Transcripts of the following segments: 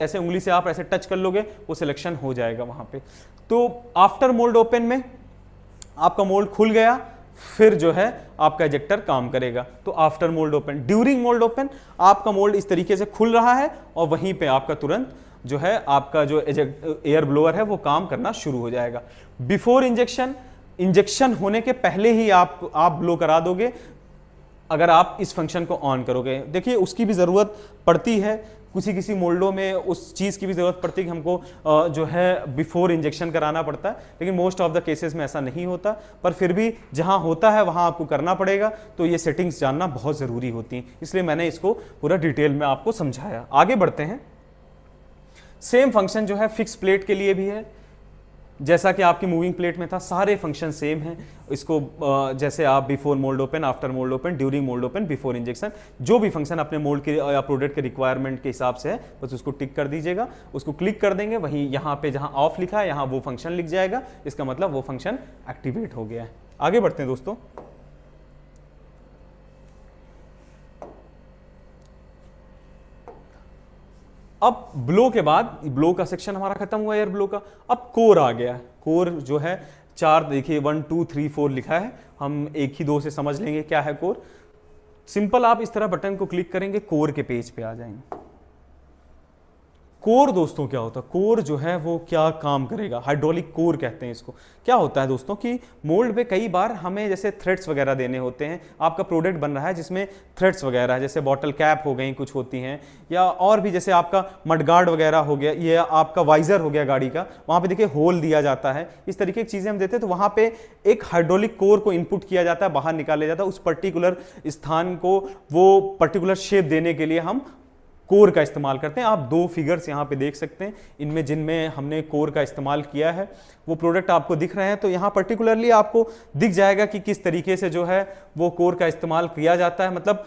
ऐसे उंगली से आप ऐसे टच कर लोगे वो सिलेक्शन हो जाएगा वहां पे। तो आफ्टर मोल्ड ओपन में आपका मोल्ड खुल गया, फिर जो है आपका इजेक्टर काम करेगा। तो after mould open, during mould open आपका मोल्ड इस तरीके से खुल रहा है और वहीं पे आपका तुरंत जो है आपका जो एयर ब्लोअर है वो काम करना शुरू हो जाएगा। बिफोर इंजेक्शन, इंजेक्शन होने के पहले ही आप ब्लो करा दोगे अगर आप इस फंक्शन को ऑन करोगे। देखिए उसकी भी ज़रूरत पड़ती है, किसी मोल्डों में उस चीज़ की भी ज़रूरत पड़ती है कि हमको जो है बिफोर इंजेक्शन कराना पड़ता है, लेकिन मोस्ट ऑफ द केसेस में ऐसा नहीं होता, पर फिर भी जहां होता है वहां आपको करना पड़ेगा। तो ये सेटिंग्स जानना बहुत ज़रूरी होती हैं, इसलिए मैंने इसको पूरा डिटेल में आपको समझाया। आगे बढ़ते हैं। सेम फंक्शन जो है फिक्स प्लेट के लिए भी है, जैसा कि आपकी मूविंग प्लेट में था, सारे फंक्शन सेम हैं। इसको जैसे आप before mould open, after mould open, during mould open, before injection, जो भी फंक्शन अपने मोल्ड के या प्रोडक्ट के रिक्वायरमेंट के हिसाब से है बस उसको टिक कर दीजिएगा। उसको क्लिक कर देंगे, वही यहाँ पे जहाँ ऑफ लिखा है यहाँ वो फंक्शन लिख जाएगा, इसका मतलब वो फंक्शन एक्टिवेट हो गया है। आगे बढ़ते हैं दोस्तों। अब ब्लो के बाद, ब्लो का सेक्शन हमारा खत्म हुआ एयर ब्लो का, अब कोर आ गया। कोर जो है चार, देखिए 1 2 3 4 लिखा है, हम एक ही दो से समझ लेंगे क्या है कोर। सिंपल आप इस तरह बटन को क्लिक करेंगे, कोर के पेज पे आ जाएंगे। कोर दोस्तों क्या होता है, कोर जो है वो क्या काम करेगा, हाइड्रोलिक कोर कहते हैं इसको। क्या होता है दोस्तों कि मोल्ड पे कई बार हमें जैसे थ्रेड्स वगैरह देने होते हैं, आपका प्रोडक्ट बन रहा है जिसमें थ्रेड्स वगैरह है, जैसे बॉटल कैप हो गई कुछ होती हैं, या और भी जैसे आपका मडगार्ड वगैरह हो गया, ये आपका वाइजर हो गया गाड़ी का, वहाँ पे देखिए होल दिया जाता है, इस तरीके की चीज़ें हम देते हैं। तो वहाँ पे एक हाइड्रोलिक कोर को इनपुट किया जाता है, बाहर निकाला जाता है, उस पर्टिकुलर स्थान को वो पर्टिकुलर शेप देने के लिए हम कोर का इस्तेमाल करते हैं। आप दो फिगर्स यहाँ पे देख सकते हैं, इनमें जिनमें हमने कोर का इस्तेमाल किया है वो प्रोडक्ट आपको दिख रहे हैं। तो यहाँ पर्टिकुलरली आपको दिख जाएगा कि किस तरीके से जो है वो कोर का इस्तेमाल किया जाता है, मतलब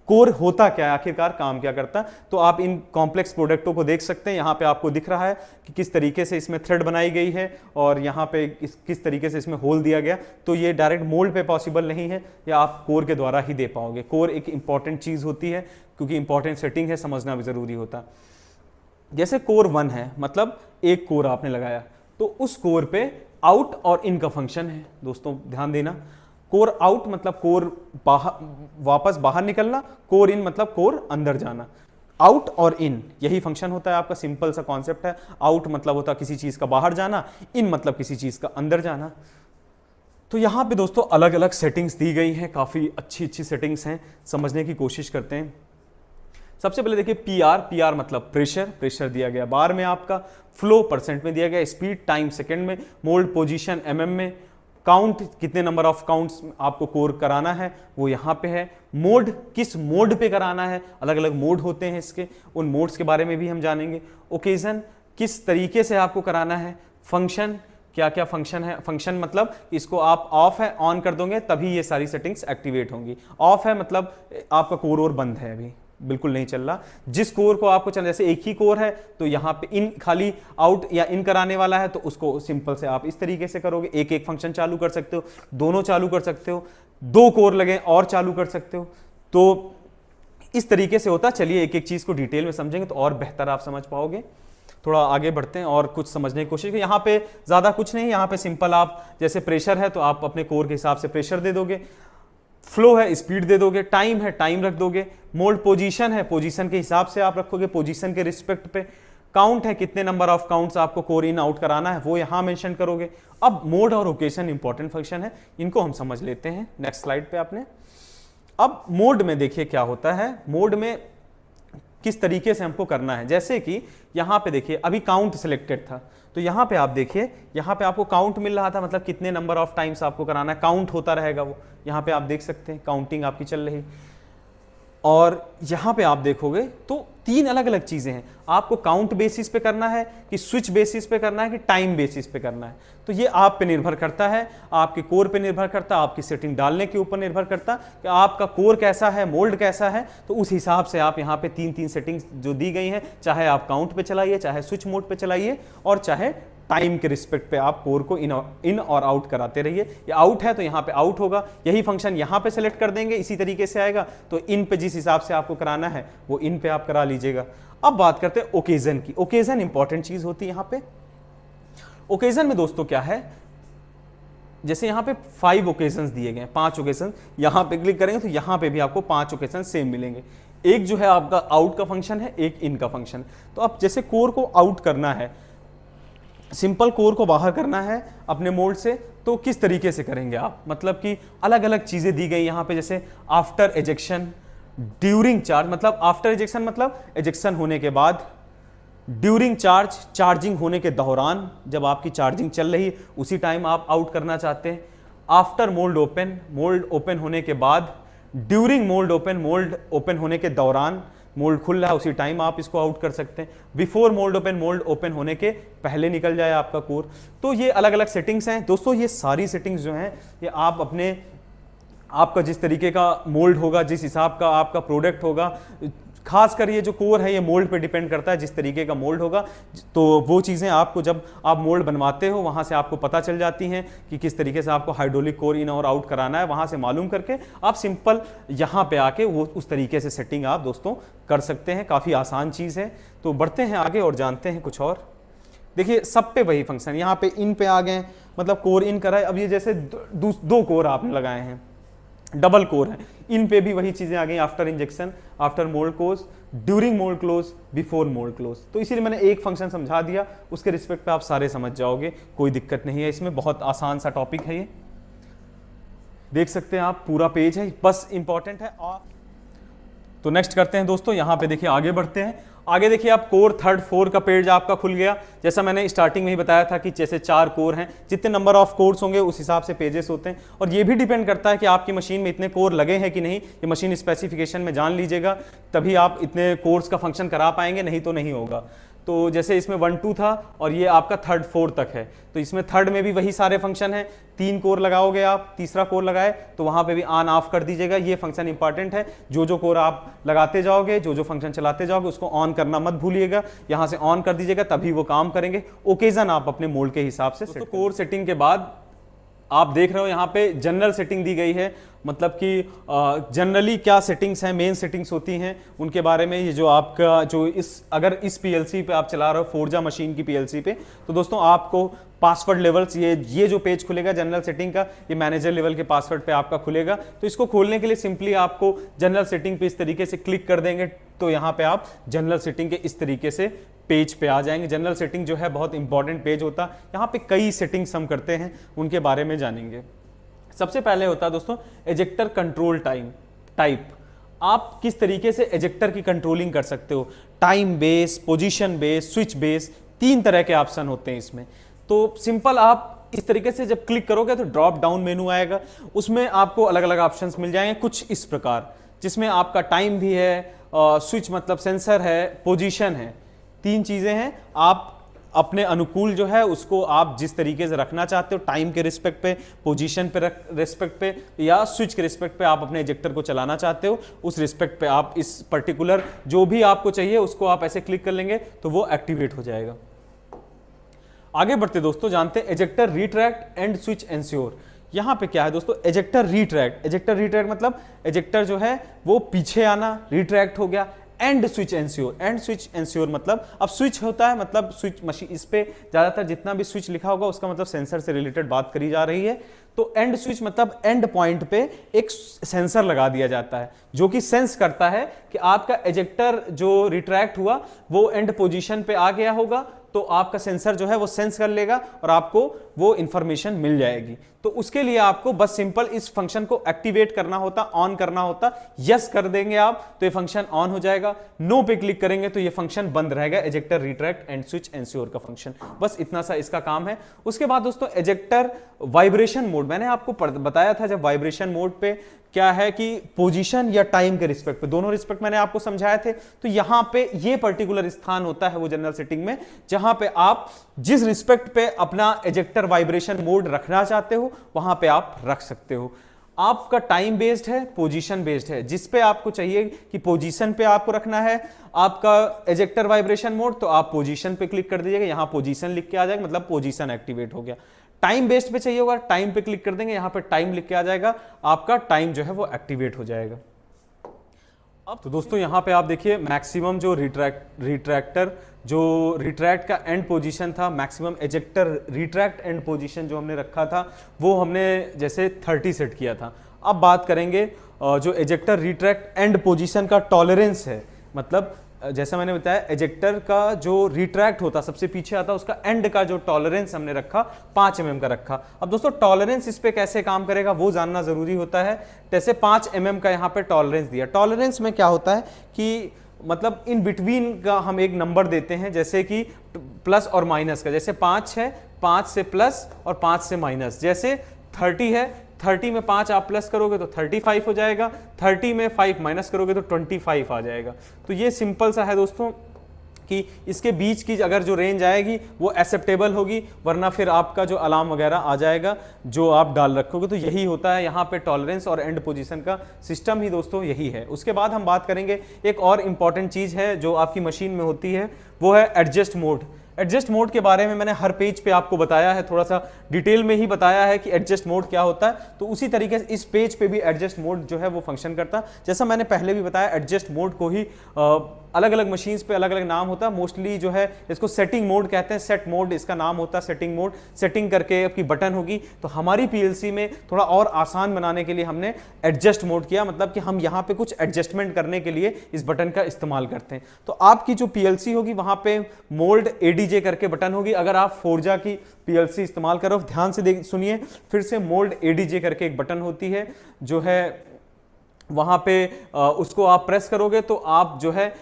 कोर होता क्या है, आखिरकार काम क्या करता है। तो आप इन कॉम्प्लेक्स प्रोडक्टों को देख सकते हैं, यहाँ पे आपको दिख रहा है कि किस तरीके से इसमें थ्रेड बनाई गई है और यहाँ पे किस तरीके से इसमें होल दिया गया। तो ये डायरेक्ट मोल्ड पे पॉसिबल नहीं है, या आप कोर के द्वारा ही दे पाओगे। कोर एक इंपॉर्टेंट चीज़ होती है, क्योंकि इंपॉर्टेंट सेटिंग है, समझना भी जरूरी होता। जैसे कोर 1 है, मतलब एक कोर आपने लगाया, तो उस कोर पे आउट और इन का फंक्शन है। दोस्तों ध्यान देना, कोर आउट मतलब कोर वापस बाहर निकलना, कोर इन मतलब कोर अंदर जाना। आउट और इन यही फंक्शन होता है आपका, सिंपल सा कॉन्सेप्ट है। आउट मतलब होता है किसी चीज का बाहर जाना, इन मतलब किसी चीज का अंदर जाना। तो यहाँ पे दोस्तों अलग अलग सेटिंग्स दी गई हैं, काफी अच्छी अच्छी सेटिंग्स हैं, समझने की कोशिश करते हैं। सबसे पहले देखिए पीआर मतलब प्रेशर दिया गया बार में, आपका फ्लो परसेंट में दिया गया, स्पीड टाइम सेकंड में, मोल्ड पोजीशन एमएम में, काउंट कितने नंबर ऑफ काउंट्स आपको कोर कराना है वो यहाँ पे है, मोड किस मोड पे कराना है, अलग अलग मोड होते हैं इसके, उन मोड्स के बारे में भी हम जानेंगे। ओकेजन किस तरीके से आपको कराना है, फंक्शन क्या क्या फंक्शन है, फंक्शन मतलब इसको आप ऑफ है ऑन कर दोगे तभी ये सारी सेटिंग्स एक्टिवेट होंगी। ऑफ है मतलब आपका कोर और बंद है, अभी बिल्कुल नहीं चल रहा। जिस कोर को आपको चलना, जैसे एक ही कोर है तो यहाँ पे इन खाली आउट या इन कराने वाला है, तो उसको सिंपल से आप इस तरीके से करोगे, एक एक फंक्शन चालू कर सकते हो, दोनों चालू कर सकते हो, दो कोर लगे और चालू कर सकते हो। तो इस तरीके से होता। चलिए एक एक चीज को डिटेल में समझेंगे तो और बेहतर आप समझ पाओगे। थोड़ा आगे बढ़ते हैं और कुछ समझने की कोशिश करें। यहाँ पे ज्यादा कुछ नहीं, यहाँ पे सिंपल आप जैसे प्रेशर है तो आप अपने कोर के हिसाब से प्रेशर दे दोगे, फ्लो है स्पीड दे दोगे, टाइम है टाइम रख दोगे, मोल्ड पोजीशन है पोजीशन के हिसाब से आप रखोगे, पोजीशन के रिस्पेक्ट पे, काउंट है कितने नंबर ऑफ काउंट्स आपको कोर इन आउट कराना है वो यहां मेंशन करोगे। अब मोड और ओकेशन इंपॉर्टेंट फंक्शन है, इनको हम समझ लेते हैं नेक्स्ट स्लाइड पे आपने। अब मोड में देखिए क्या होता है, मोड में किस तरीके से हमको करना है। जैसे कि यहाँ पे देखिए अभी काउंट सिलेक्टेड था, तो यहाँ पे आप देखिए, यहाँ पे आपको काउंट मिल रहा था, मतलब कितने नंबर ऑफ टाइम्स आपको कराना है, काउंट होता रहेगा वो। यहाँ पे आप देख सकते हैं काउंटिंग आपकी चल रही। और यहाँ पे आप देखोगे तो तीन अलग अलग चीजें हैं, आपको काउंट बेसिस पे करना है कि स्विच बेसिस पे करना है कि टाइम बेसिस पे करना है। तो ये आप पे निर्भर करता है, आपके कोर पे निर्भर करता है, आपकी सेटिंग डालने के ऊपर निर्भर करता है कि आपका कोर कैसा है, मोल्ड कैसा है। तो उस हिसाब से आप यहाँ पे तीन सेटिंग्स जो दी गई हैं, चाहे आप काउंट पे चलाइए, चाहे स्विच मोड पे चलाइए और चाहे टाइम के रिस्पेक्ट पे आप कोर को इन और आउट कराते रहिए। ये आउट है तो यहाँ पे आउट होगा, यही फंक्शन यहाँ पे सेलेक्ट कर देंगे, इसी तरीके से आएगा। तो इन पे जिस हिसाब से आपको कराना है वो इन पे आप करा लीजिएगा। अब बात करते हैं ओकेजन की। ओकेजन इंपॉर्टेंट चीज होती है यहाँ पे। ओकेजन में दोस्तों क्या है, जैसे यहाँ पे 5 ओकेजन दिए गए हैं, 5 ओकेजन, यहाँ पे क्लिक करेंगे तो यहाँ पे भी आपको 5 ओकेजन सेम मिलेंगे। एक जो है आपका आउट का फंक्शन है, एक इन का फंक्शन। तो अब जैसे कोर को आउट करना है, सिंपल कोर को बाहर करना है अपने मोल्ड से, तो किस तरीके से करेंगे आप, मतलब कि अलग अलग चीजें दी गई यहाँ पे, जैसे आफ्टर एजेक्शन, ड्यूरिंग चार्ज, मतलब आफ्टर एजेक्शन मतलब एजेक्शन होने के बाद, ड्यूरिंग चार्ज चार्जिंग होने के दौरान, जब आपकी चार्जिंग चल रही उसी टाइम आप आउट करना चाहते हैं, आफ्टर मोल्ड ओपन होने के बाद, ड्यूरिंग मोल्ड ओपन होने के दौरान, मोल्ड खुल रहा है उसी टाइम आप इसको आउट कर सकते हैं, बिफोर मोल्ड ओपन होने के पहले निकल जाए आपका कोर। तो ये अलग अलग सेटिंग्स हैं दोस्तों। ये सारी सेटिंग्स जो हैं ये आप अपने, आपका जिस तरीके का मोल्ड होगा, जिस हिसाब का आपका प्रोडक्ट होगा, खासकर ये जो कोर है ये मोल्ड पे डिपेंड करता है, जिस तरीके का मोल्ड होगा तो वो चीज़ें आपको जब आप मोल्ड बनवाते हो वहाँ से आपको पता चल जाती हैं कि किस तरीके से आपको हाइड्रोलिक कोर इन और आउट कराना है। वहाँ से मालूम करके आप सिंपल यहाँ पे आके वो उस तरीके से सेटिंग आप दोस्तों कर सकते हैं। काफ़ी आसान चीज़ है। तो बढ़ते हैं आगे और जानते हैं कुछ और। देखिए सब पे वही फंक्शन, यहाँ पे इन पे आ गए, मतलब कोर इन करा है। अब ये जैसे दो कोर आपने लगाए हैं, डबल कोर है, इन पे भी वही चीजें आ गई, after injection, after mould close, during mould close, before mould close. तो इसीलिए मैंने एक फंक्शन समझा दिया, उसके रिस्पेक्ट पे आप सारे समझ जाओगे, कोई दिक्कत नहीं है इसमें। बहुत आसान सा टॉपिक है ये, देख सकते हैं आप, पूरा पेज है, बस इंपॉर्टेंट है। और तो नेक्स्ट करते हैं दोस्तों, यहाँ पे देखिए आगे बढ़ते हैं। आगे देखिए आप कोर 3rd 4 का पेज आपका खुल गया। जैसा मैंने स्टार्टिंग में ही बताया था कि जैसे 4 कोर हैं, जितने नंबर ऑफ कोर्स होंगे उस हिसाब से पेजेस होते हैं। और ये भी डिपेंड करता है कि आपकी मशीन में इतने कोर लगे हैं कि नहीं। ये मशीन स्पेसिफिकेशन में जान लीजिएगा, तभी आप इतने कोर्स का फंक्शन करा पाएंगे, नहीं तो नहीं होगा। तो जैसे इसमें 1 2 था और ये आपका 3rd 4 तक है, तो इसमें 3rd में भी वही सारे फंक्शन हैं। 3 कोर लगाओगे आप, तीसरा कोर लगाए तो वहां पे भी ऑन ऑफ कर दीजिएगा। ये फंक्शन इंपॉर्टेंट है, जो कोर आप लगाते जाओगे, जो फंक्शन चलाते जाओगे उसको ऑन करना मत भूलिएगा। यहां से ऑन कर दीजिएगा तभी वो काम करेंगे। ओकेजन आप अपने मोल्ड के हिसाब से। तो कोर सेटिंग के बाद आप देख रहे हो यहाँ पे जनरल सेटिंग दी गई है, मतलब कि जनरली क्या सेटिंग्स हैं, मेन सेटिंग्स होती हैं उनके बारे में। ये जो आपका जो अगर इस पीएलसी पे आप चला रहे हो, फोर्जा मशीन की पीएलसी पे, तो दोस्तों आपको पासवर्ड लेवल्स, ये जो पेज खुलेगा जनरल सेटिंग का, ये मैनेजर लेवल के पासवर्ड पे आपका खुलेगा। तो इसको खोलने के लिए सिंपली आपको जनरल सेटिंग पे इस तरीके से क्लिक कर देंगे, तो यहाँ पे आप जनरल सेटिंग के इस तरीके से पेज पे आ जाएंगे। जनरल सेटिंग जो है बहुत इंपॉर्टेंट पेज होता है, यहाँ पे कई सेटिंग्स हम करते हैं, उनके बारे में जानेंगे। सबसे पहले होता है दोस्तों एजेक्टर कंट्रोल टाइप। आप किस तरीके से एजेक्टर की कंट्रोलिंग कर सकते हो, time base, position base, switch base, 3 तरह के ऑप्शन होते हैं इसमें। तो सिंपल आप इस तरीके से जब क्लिक करोगे तो ड्रॉप डाउन मेनू आएगा, उसमें आपको अलग अलग ऑप्शंस मिल जाएंगे कुछ इस प्रकार, जिसमें आपका टाइम भी है, स्विच मतलब सेंसर है, पोजीशन है, 3 चीजें हैं। आप अपने अनुकूल जो है उसको आप जिस तरीके से रखना चाहते हो, टाइम के रिस्पेक्ट पे, पोजीशन पे रिस्पेक्ट पे, या स्विच के रिस्पेक्ट पे आप अपने एजेक्टर को चलाना चाहते हो, उस रिस्पेक्ट पे आप इस पर्टिकुलर जो भी आपको चाहिए उसको आप ऐसे क्लिक कर लेंगे तो वो एक्टिवेट हो जाएगा। आगे बढ़ते दोस्तों, जानते हैं ejector retract and switch ensure. यहां पे क्या है दोस्तों, एजेक्टर रिट्रैक्ट मतलब एजेक्टर जो है वो पीछे आना, रिट्रैक्ट हो गया। एंड स्विच एंश्योर मतलब अब स्विच होता है, मतलब स्विच मशीन, इस पे ज्यादातर जितना भी स्विच लिखा होगा उसका मतलब सेंसर से रिलेटेड बात करी जा रही है। तो एंड स्विच मतलब एंड पॉइंट पे एक सेंसर लगा दिया जाता है जो कि सेंस करता है कि आपका एजेक्टर जो रिट्रैक्ट हुआ वो एंड पोजीशन पे आ गया होगा, तो आपका सेंसर जो है वो सेंस कर लेगा और आपको वो इंफॉर्मेशन मिल जाएगी। तो उसके लिए आपको बस सिंपल इस फंक्शन को एक्टिवेट करना होता, ऑन करना होता। यस कर देंगे आप तो ये फंक्शन ऑन हो जाएगा, नो पे क्लिक करेंगे तो ये फंक्शन बंद रहेगा, ejector retract and switch ensure का फंक्शन। बस इतना सा इसका काम है। उसके बाद दोस्तों एजेक्टर वाइब्रेशन मोड, मैंने आपको बताया था जब वाइब्रेशन मोड पे क्या है कि पोजीशन या टाइम के रिस्पेक्ट पे, दोनों रिस्पेक्ट मैंने आपको समझाए थे। तो यहां पे ये पर्टिकुलर स्थान होता है वो जनरल सेटिंग में जहां पे आप जिस रिस्पेक्ट पे अपना एजेक्टर वाइब्रेशन मोड रखना चाहते हो वहां पे आप रख सकते हो। आपका टाइम बेस्ड है, पोजीशन बेस्ड है। जिस पे आपको चाहिए कि पोजीशन पे आपको रखना है आपका एजेक्टर वाइब्रेशन मोड, तो आप पोजीशन पे क्लिक कर दीजिएगा, यहां पोजीशन लिख के आ जाएगा, मतलब पोजीशन एक्टिवेट हो गया। टाइम बेस्ड पे चाहिए होगा, टाइम पे क्लिक कर देंगे, यहां पे टाइम लिख के आ जाएगा, आपका टाइम जो है वो एक्टिवेट हो जाएगा। अब तो दोस्तों यहाँ पे आप देखिए मैक्सिमम जो रिट्रैक्टर जो रिट्रैक्ट का एंड पोजीशन था, maximum ejector retract and position जो हमने रखा था वो हमने जैसे 30 सेट किया था। अब बात करेंगे जो एजेक्टर रिट्रैक्ट एंड पोजीशन का टॉलरेंस है, मतलब जैसा मैंने बताया एजेक्टर का जो रिट्रैक्ट होता सबसे पीछे आता उसका एंड का जो टॉलरेंस हमने रखा 5 mm का रखा। अब दोस्तों टॉलरेंस इस पे कैसे काम करेगा वो जानना जरूरी होता है। जैसे 5 mm का यहाँ पे टॉलरेंस दिया, टॉलरेंस में क्या होता है कि मतलब इन बिटवीन का हम एक नंबर देते हैं, जैसे कि प्लस और माइनस का, जैसे 5 है 5 से प्लस और 5 से माइनस, जैसे 30 है 30 में 5 आप प्लस करोगे तो 35 हो जाएगा, 30 में 5 माइनस करोगे तो 25 आ जाएगा। तो ये सिंपल सा है दोस्तों कि इसके बीच की अगर जो रेंज आएगी वो एक्सेप्टेबल होगी, वरना फिर आपका जो अलार्म वगैरह आ जाएगा जो आप डाल रखोगे। तो यही होता है यहाँ पे टॉलरेंस और एंड पोजीशन का सिस्टम ही दोस्तों यही है। उसके बाद हम बात करेंगे एक और इम्पॉर्टेंट चीज़ है जो आपकी मशीन में होती है, वो है एडजस्ट मोड। एडजस्ट मोड के बारे में मैंने हर पेज पे आपको बताया है, थोड़ा सा डिटेल में ही बताया है कि एडजस्ट मोड क्या होता है। तो उसी तरीके से इस पेज पे भी एडजस्ट मोड जो है वो फंक्शन करता है। जैसा मैंने पहले भी बताया एडजस्ट मोड को ही अलग अलग मशीन्स पे अलग अलग नाम होता है। मोस्टली जो है इसको सेटिंग मोड कहते हैं, सेट मोड इसका नाम होता है, सेटिंग मोड। सेटिंग करके आपकी बटन होगी, तो हमारी पीएलसी में थोड़ा और आसान बनाने के लिए हमने एडजस्ट मोड किया, मतलब कि हम यहाँ पे कुछ एडजस्टमेंट करने के लिए इस बटन का इस्तेमाल करते हैं। तो आपकी जो पीएलसी होगी वहां पे मोल्ड एडीजे करके बटन होगी। अगर आप फोर्जा की पीएलसी इस्तेमाल करो, ध्यान से सुनिए फिर से, मोल्ड एडीजे करके एक बटन होती है जो है वहां पे उसको आप प्रेस करोगे तो आप जो है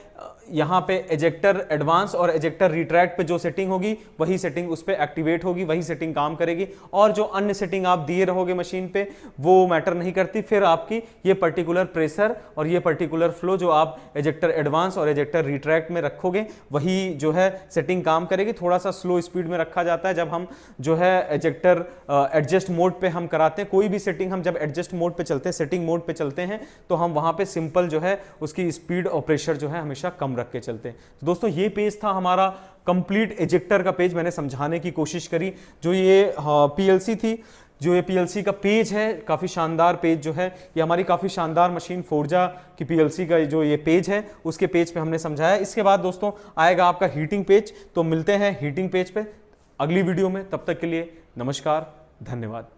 यहाँ पे एजेक्टर एडवांस और एजेक्टर रिट्रैक्ट पे जो सेटिंग होगी वही सेटिंग उस पे एक्टिवेट होगी, वही सेटिंग काम करेगी। और जो अन्य सेटिंग आप दिए रहोगे मशीन पे वो मैटर नहीं करती। फिर आपकी ये पर्टिकुलर प्रेशर और ये पर्टिकुलर फ्लो जो आप एजेक्टर एडवांस और एजेक्टर रिट्रैक्ट में रखोगे वही जो है सेटिंग काम करेगी। थोड़ा सा स्लो स्पीड में रखा जाता है जब हम जो है एजेक्टर एडजस्ट मोड पे हम कराते हैं। कोई भी सेटिंग हम जब एडजस्ट मोड पे चलते हैं, सेटिंग मोड पे चलते हैं, तो हम वहां पे सिंपल जो है उसकी स्पीड और प्रेशर जो है हमेशा कम रख के चलते हैं। तो दोस्तों ये पेज था हमारा कंप्लीट एजेक्टर का पेज, मैंने समझाने की कोशिश करी। जो ये पीएलसी थी, जो ये पीएलसी का पेज है, काफ़ी शानदार पेज जो है, ये हमारी काफ़ी शानदार मशीन फोर्जा की पीएलसी का जो ये पेज है उसके पेज पे हमने समझाया। इसके बाद दोस्तों आएगा आपका हीटिंग पेज, तो मिलते हैं हीटिंग पेज पे अगली वीडियो में। तब तक के लिए नमस्कार, धन्यवाद।